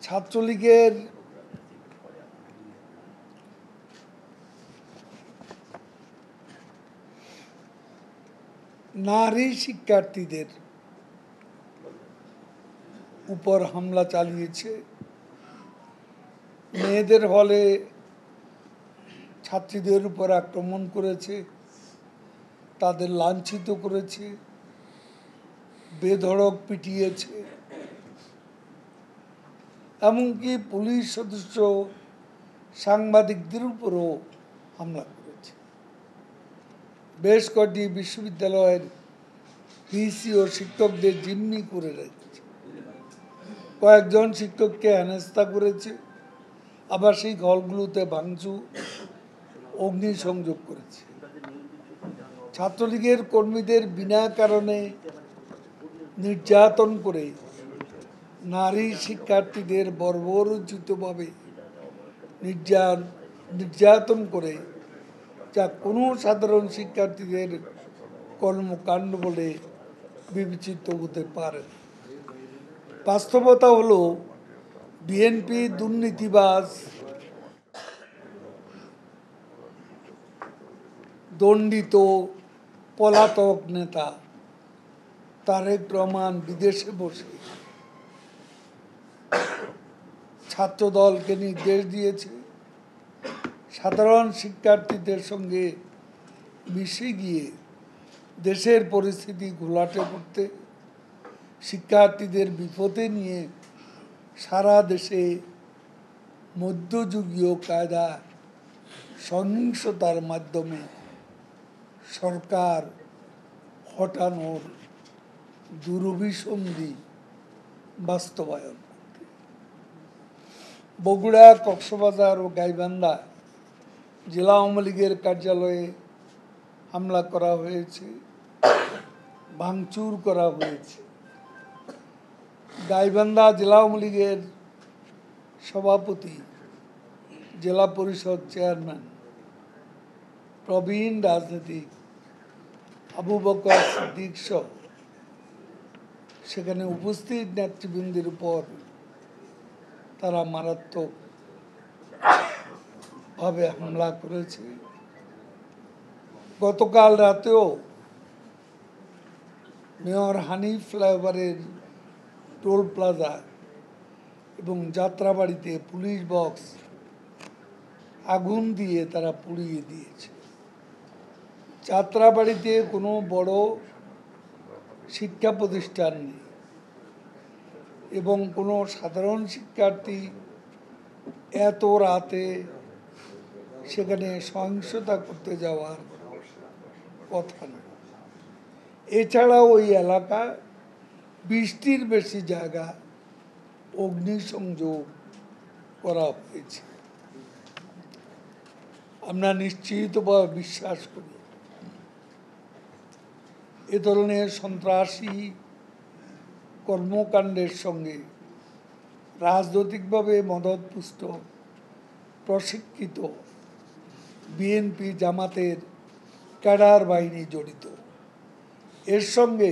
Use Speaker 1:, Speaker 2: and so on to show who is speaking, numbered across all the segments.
Speaker 1: ছাত্রলীগের নারী শিক্ষার্থীদের উপর হামলা চালিয়েছে, মেয়েদের হলে ছাত্রীদের উপর আক্রমণ করেছে, তাদের লাঞ্ছিত করেছে, বেধড়ক পিটিয়েছে, এমনকি পুলিশ সদস্য সাংবাদিকদের উপরও হামলা করেছে। বেশ কয়েকটি বিশ্ববিদ্যালয়ের ভিসি ও শিক্ষকদের জিম্মি করে রেখেছে। কয়েকজন শিক্ষককে হেনস্থা করেছে, আবার সেই হলগুলোতে ভাঙচুর, অগ্নিসংযোগ করেছে। ছাত্রলীগের কর্মীদের বিনা কারণে নির্যাতন করে, নারী শিক্ষার্থীদের বর্বরোচিতভাবে নির্যাতন করে, যা কোনো সাধারণ শিক্ষার্থীদের কর্মকাণ্ড বলে বিবেচিত হতে পারে। বাস্তবতা হলো বিএনপি দুর্নীতিবাজ, দণ্ডিত পলাতক নেতা তারেক রহমান বিদেশে বসে ছাত্রদলকে নির্দেশ দিয়েছে সাধারণ শিক্ষার্থীদের সঙ্গে মিশে গিয়ে দেশের পরিস্থিতি ঘোলাটে করতে, শিক্ষার্থীদের বিপদে নিয়ে সারা দেশে মধ্যযুগীয় কায়দা সহিংসতার মাধ্যমে সরকার হটানোর দুরভিসন্ধি বাস্তবায়ন। বগুড়া, কক্সবাজার ও গাইবান্ধা জেলা আওয়ামী লীগের কার্যালয়ে হামলা করা হয়েছে, ভাঙচুর করা হয়েছে। গাইবান্ধা জেলা আওয়ামী লীগের সভাপতি, জেলা পরিষদ চেয়ারম্যান, প্রবীণ রাজনীতিক আবু বকর সিদ্দিক সহ সেখানে উপস্থিত নেতৃবৃন্দের উপর তারা মারাত্মকভাবে হামলা করেছে। গতকাল রাতেও মেয়র হানিফ ফ্লাইওভারের টোল প্লাজা এবং যাত্রাবাড়িতে পুলিশ বক্স আগুন দিয়ে তারা পুড়িয়ে দিয়েছে। যাত্রাবাড়িতে কোনো বড় শিক্ষা প্রতিষ্ঠান নেই এবং কোনো সাধারণ শিক্ষার্থী এত রাতে সেখানে সহিংসতা করতে যাওয়ার কথা না। এছাড়াও ওই এলাকা 20টির বেশি জায়গা অগ্নিসংযোগ করা হয়েছে। আমরা নিশ্চিতভাবে বিশ্বাস করি এ ধরনের সন্ত্রাসী কর্মকাণ্ডের সঙ্গে রাজনৈতিকভাবে মদদপুষ্ট প্রশিক্ষিত বিএনপি জামাতের ক্যাডার বাহিনী জড়িত। এর সঙ্গে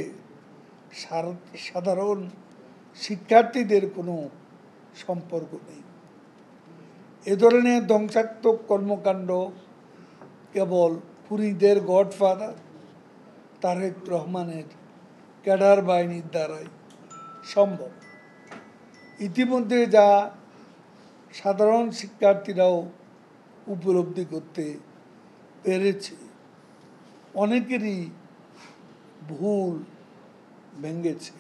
Speaker 1: সাধারণ শিক্ষার্থীদের কোনো সম্পর্ক নেই। এ ধরনের ধ্বংসাত্মক কর্মকাণ্ড কেবল খুনিদের গডফাদার তারেক রহমানের ক্যাডার বাহিনীর দ্বারাই সম্ভব। ইতিমধ্যে যা সাধারণ শিক্ষার্থীরাও উপলব্ধি করতে পেরেছে, অনেকেরই ভুল ভেঙেছে।